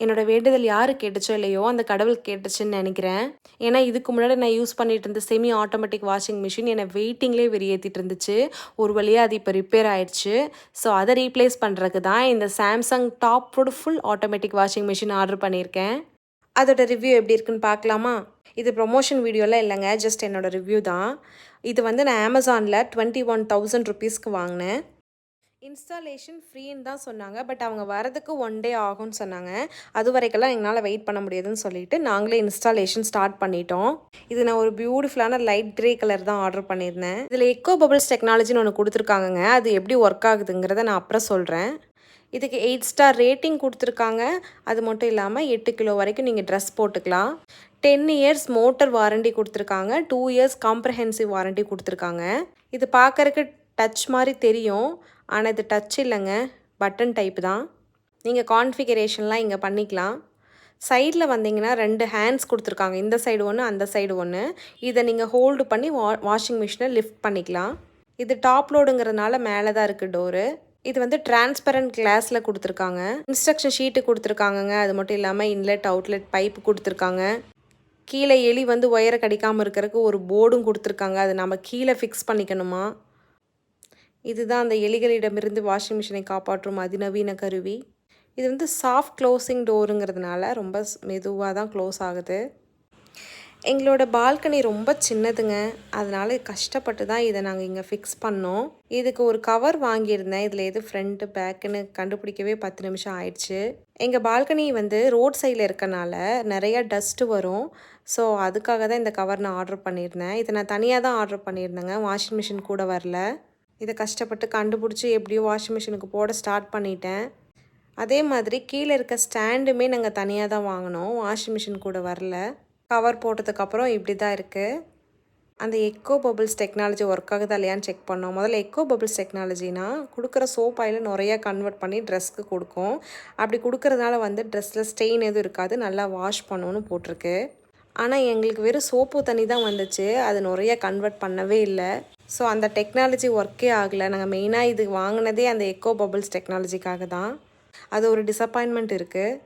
என்னோட வேண்டுதல் யாரு கேட்டுச்சோ இல்லையோ, அந்த கடவுள் கேட்டுச்சுன்னு நெனைக்கிறேன். ஏன்னா, இதுக்கு முன்னாடி நான் யூஸ் பண்ணிட்டு இருந்த செமி ஆட்டோமேட்டிக் வாஷிங் மிஷின் என்ன வெயிட்டிங்லேயே வெறியேத்திட்டு இருந்துச்சு. ஒரு வழியா அது இப்போ ரிப்பேர் ஆயிடுச்சு. ஸோ, அத ரீப்ளேஸ் பண்றதுக்கு தான் இந்த சாம்சங் டாப்போட full automatic washing machine order பண்ணியிருக்கேன். அதோட ரிவ்யூ எப்படி இருக்குன்னு பார்க்கலாமா? இது ப்ரொமோஷன் வீடியோலாம் இல்லைங்க. ஜஸ்ட் என்னோட ரிவ்யூ தான். இது வந்து நான் Amazonல ₹21,000க்கு வாங்கினேன். இன்ஸ்டாலேஷன் ஃப்ரீன்னு தான் சொன்னாங்க. பட் அவங்க வரதுக்கு 1 டே ஆகும்னு சொன்னாங்க. அது வரைக்கெல்லாம் எங்களால் வெயிட் பண்ண முடியாதுன்னு சொல்லிட்டு நாங்களே இன்ஸ்டாலேஷன் ஸ்டார்ட் பண்ணிட்டோம். இது நான் ஒரு பியூட்டிஃபுல்லான லைட் கிரே கலர் தான் ஆர்டர் பண்ணியிருந்தேன். இதில் எக்கோ பபிள்ஸ் டெக்னாலஜின்னு ஒன்று கொடுத்துருக்காங்கங்க. அது எப்படி ஒர்க் ஆகுதுங்கிறத நான் அப்புறம் சொல்கிறேன். இதுக்கு 8 ஸ்டார் ரேட்டிங் கொடுத்துருக்காங்க. அது மட்டும் இல்லாமல் 8 கிலோ வரைக்கும் நீங்கள் ட்ரெஸ் போட்டுக்கலாம். 10 இயர்ஸ் மோட்டர் வாரண்டி கொடுத்துருக்காங்க. 2 இயர்ஸ் காம்ப்ரஹென்சிவ் வாரண்டி கொடுத்துருக்காங்க. இது பார்க்கறக்கு டச் மாதிரி தெரியும். ஆனால் இது டச் இல்லைங்க, பட்டன் டைப் தான். நீங்கள் கான்ஃபிகரேஷன்லாம் இங்கே பண்ணிக்கலாம். சைடில் வந்தீங்கன்னா 2 ஹேண்ட்ஸ் கொடுத்துருக்காங்க. இந்த சைடு ஒன்று, அந்த சைடு ஒன்று. இதை நீங்கள் ஹோல்டு பண்ணி வாஷிங் மிஷினை லிஃப்ட் பண்ணிக்கலாம். இது டாப் லோடுங்கிறதுனால மேலே தான் இருக்குது டோரு. இது வந்து டிரான்ஸ்பரண்ட் கிளாஸில் கொடுத்துருக்காங்க. இன்ஸ்ட்ரக்ஷன் ஷீட்டு கொடுத்துருக்காங்கங்க. அது மட்டும் இல்லாமல் இன்லெட் அவுட்லெட் பைப்பு கொடுத்துருக்காங்க. கீழே எலி வந்து ஒயரை கடிக்காமல் இருக்கிறதுக்கு ஒரு போர்டும் கொடுத்துருக்காங்க. அது நம்ம கீழே ஃபிக்ஸ் பண்ணிக்கணுமா. இதுதான் அந்த எலிகளிடமிருந்து வாஷிங் மிஷினை காப்பாற்றும் அதிநவீன கருவி. இது வந்து சாஃப்ட் க்ளோசிங் டோருங்கிறதுனால ரொம்ப மெதுவாக தான் க்ளோஸ் ஆகுது. எங்களோட பால்கனி ரொம்ப சின்னதுங்க. அதனால கஷ்டப்பட்டு தான் இதை நாங்கள் இங்கே ஃபிக்ஸ் பண்ணோம். இதுக்கு ஒரு கவர் வாங்கியிருந்தேன். இதில் எது ஃப்ரண்ட்டு பேக்குன்னு கண்டுபிடிக்கவே 10 நிமிஷம் ஆயிடுச்சு. எங்கள் பால்கனி வந்து ரோட் சைடில் இருக்கனால நிறையா டஸ்ட்டு வரும். ஸோ அதுக்காக தான் இந்த கவர் நான் ஆர்டர் பண்ணியிருந்தேன். இதை நான் தனியாக தான் ஆர்டர் பண்ணியிருந்தேங்க. வாஷிங் மிஷின் கூட வரல. இதை கஷ்டப்பட்டு கண்டுபிடிச்சி எப்படியோ வாஷிங் மிஷினுக்கு போட ஸ்டார்ட் பண்ணிட்டேன். அதே மாதிரி கீழே இருக்க ஸ்டாண்டுமே நாங்கள் தனியாக தான் வாங்கினோம். வாஷிங் மிஷின் கூட வரல. கவர் போட்டதுக்கப்புறம் இப்படி தான் இருக்குது. அந்த எக்கோ பபிள்ஸ் டெக்னாலஜி ஒர்க் ஆகுதா இல்லையான்னு செக் பண்ணோம். முதல்ல எக்கோ பபிள்ஸ் டெக்னாலஜினா கொடுக்குற சோப் ஆயிலை நிறையா கன்வெர்ட் பண்ணி ட்ரெஸ்க்கு கொடுக்கும். அப்படி கொடுக்கறதுனால வந்து ட்ரெஸ்ஸில் ஸ்டெயின் எதுவும் இருக்காது, நல்லா வாஷ் பண்ணணும்னு போட்டிருக்கு. ஆனால் எங்களுக்கு வெறும் சோப்பு தண்ணி தான் வந்துச்சு. அது நிறையா கன்வெர்ட் பண்ணவே இல்லை. ஸோ அந்த டெக்னாலஜி ஒர்க்கே ஆகலை. நாங்கள் மெயினாக இது வாங்கினதே அந்த எக்கோ பபிள்ஸ் டெக்னாலஜிக்காக தான். அது ஒரு டிசப்பாயின்மெண்ட் இருக்குது.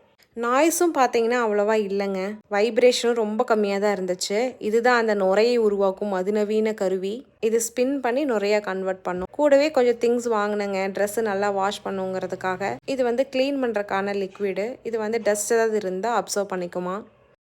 நாய்ஸும் பார்த்தீங்கன்னா அவ்வளோவா இல்லைங்க. வைப்ரேஷனும் ரொம்ப கம்மியாக தான் இருந்துச்சு. இதுதான் அந்த நுரையை உருவாக்கும் அதிநவீன கருவி. இது ஸ்பின் பண்ணி நுரையா கன்வெர்ட் பண்ணும். கூடவே கொஞ்சம் திங்ஸ் வாங்கினேங்க, ட்ரெஸ்ஸு நல்லா வாஷ் பண்ணுங்கிறதுக்காக. இது வந்து க்ளீன் பண்ணுறக்கான லிக்விடு. இது வந்து டஸ்ட் ஏதாவது இருந்தால் அப்சர்வ் பண்ணிக்குமா.